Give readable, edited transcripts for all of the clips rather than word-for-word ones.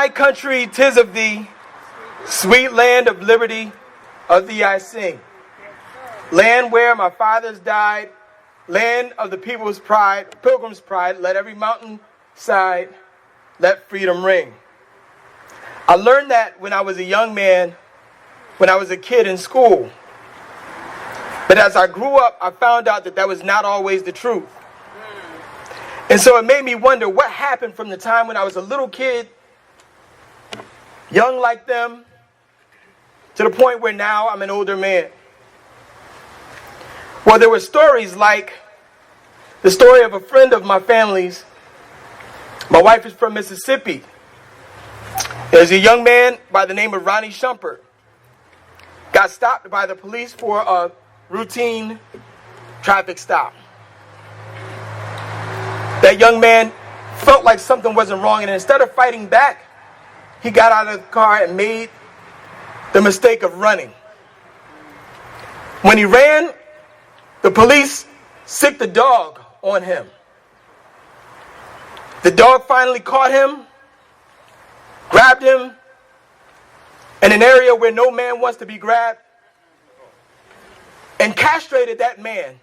My country, 'tis of thee, sweet land of liberty, of thee I sing. Land where my fathers died, land of the people's pride, pilgrim's pride, let every mountain side, let freedom ring. I learned that when I was a young man, when I was a kid in school. But as I grew up, I found out that that was not always the truth. And so it made me wonder what happened from the time when I was a little kid, young like them, to the point where now I'm an older man. Well, there were stories like the story of a friend of my family's. My wife is from Mississippi. There's a young man by the name of Ronnie Shumpert. Got stopped by the police for a routine traffic stop. That young man felt like something wasn't wrong, and instead of fighting back, he got out of the car and made the mistake of running. When he ran, the police sicked the dog on him. The dog finally caught him, grabbed him in an area where no man wants to be grabbed, and castrated that man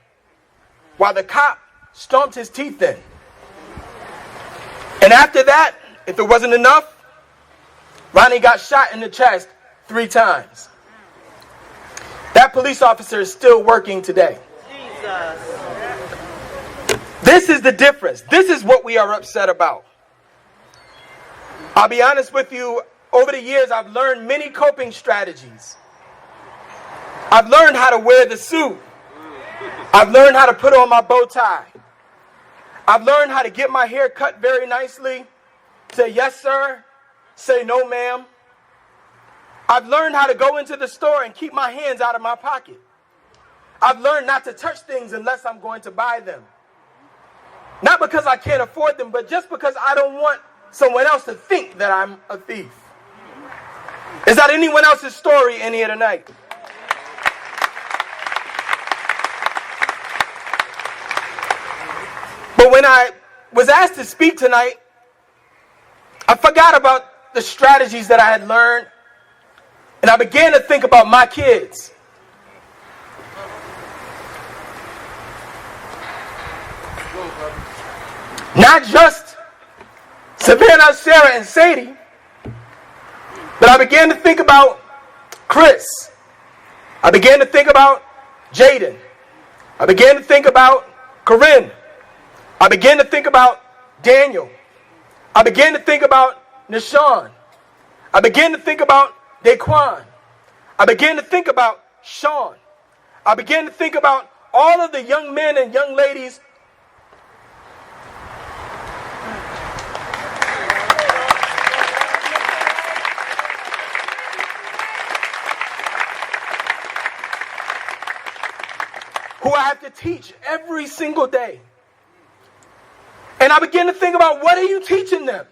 while the cop stomped his teeth in. And after that, if it wasn't enough, Ronnie got shot in the chest 3 times. That police officer is still working today. Jesus. This is the difference. This is what we are upset about. I'll be honest with you, over the years I've learned many coping strategies. I've learned how to wear the suit. I've learned how to put on my bow tie. I've learned how to get my hair cut very nicely. Say yes, sir. Say no, ma'am. I've learned how to go into the store and keep my hands out of my pocket. I've learned not to touch things unless I'm going to buy them. Not because I can't afford them, but just because I don't want someone else to think that I'm a thief. Is that anyone else's story in here tonight? But when I was asked to speak tonight, I forgot about the strategies that I had learned, and I began to think about my kids. Not just Savannah, Sarah, and Sadie, but I began to think about Chris. I began to think about Jaden. I began to think about Corinne. I began to think about Daniel. I began to think about Nishan. I began to think about Daquan. I began to think about Sean. I began to think about all of the young men and young ladies who I have to teach every single day. And I began to think about, what are you teaching them?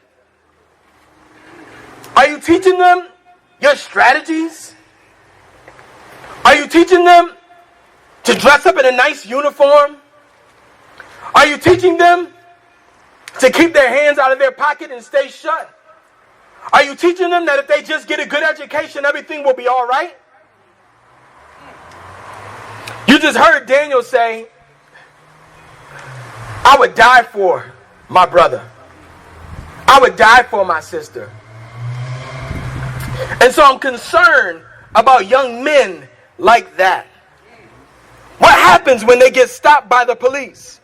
Are you teaching them your strategies? Are you teaching them to dress up in a nice uniform? Are you teaching them to keep their hands out of their pocket and stay shut? Are you teaching them that if they just get a good education, everything will be all right? You just heard Daniel say, I would die for my brother. I would die for my sister. And so I'm concerned about young men like that. What happens when they get stopped by the police?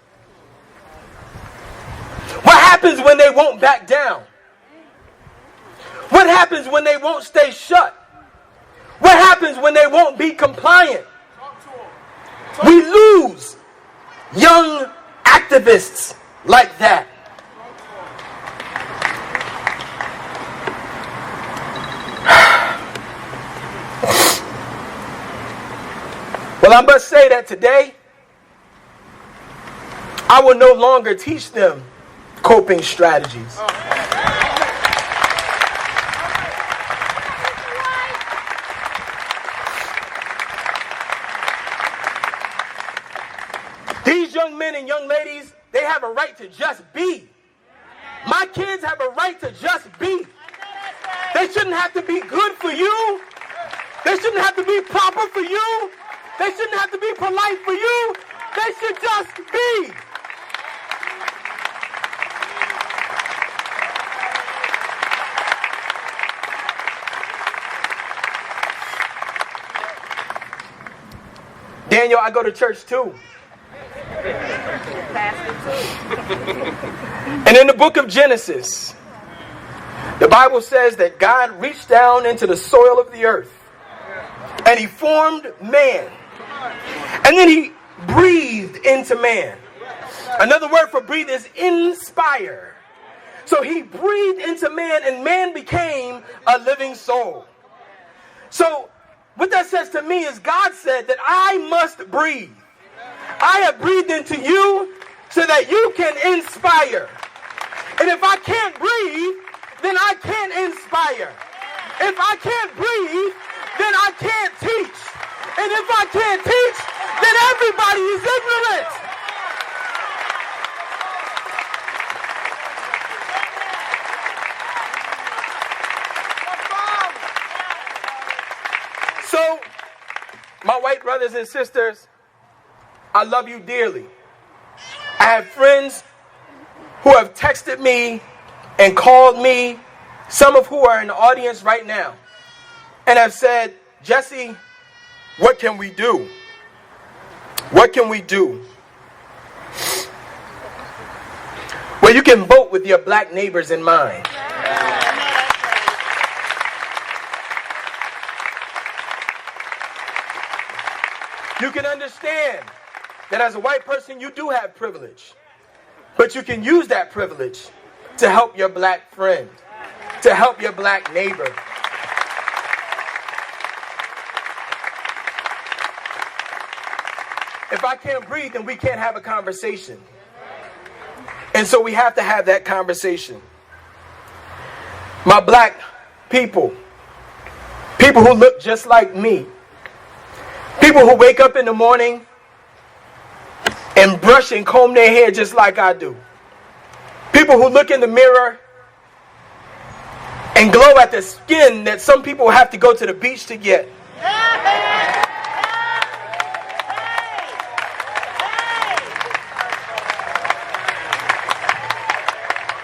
What happens when they won't back down? What happens when they won't stay shut? What happens when they won't be compliant? We lose young activists like that. Well, I must say that today, I will no longer teach them coping strategies. These young men and young ladies, they have a right to just be. My kids have a right to just be. They shouldn't have to be good for you. They shouldn't have to be proper for you. They shouldn't have to be polite for you. They should just be. Daniel, I go to church too. And in the book of Genesis, the Bible says that God reached down into the soil of the earth and he formed man. And then he breathed into man. Another word for breathe is inspire. So he breathed into man and man became a living soul. So what that says to me is God said that I must breathe. I have breathed into you so that you can inspire. And if I can't breathe, then I can't inspire. If I can't breathe, then I can't teach. And if I can't teach, then everybody is ignorant. So, my white brothers and sisters, I love you dearly. I have friends who have texted me and called me, some of who are in the audience right now, and have said, Jesse, what can we do? What can we do? Well, you can vote with your black neighbors in mind. You can understand that as a white person, you do have privilege. But you can use that privilege to help your black friend, to help your black neighbor. If I can't breathe, then we can't have a conversation. And so we have to have that conversation. My black people, people who look just like me, people who wake up in the morning and brush and comb their hair just like I do. People who look in the mirror and glow at the skin that some people have to go to the beach to get.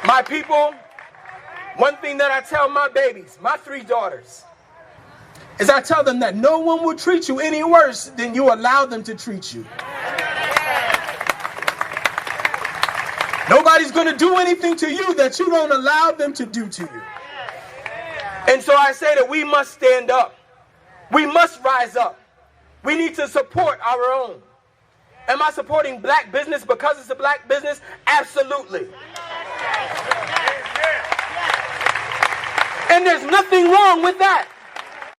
My people, one thing that I tell my babies, my 3 daughters, is I tell them that no one will treat you any worse than you allow them to treat you. Nobody's going to do anything to you that you don't allow them to do to you. And so I say that we must stand up. We must rise up. We need to support our own. Am I supporting black business because it's a black business? Absolutely. And there's nothing wrong with that.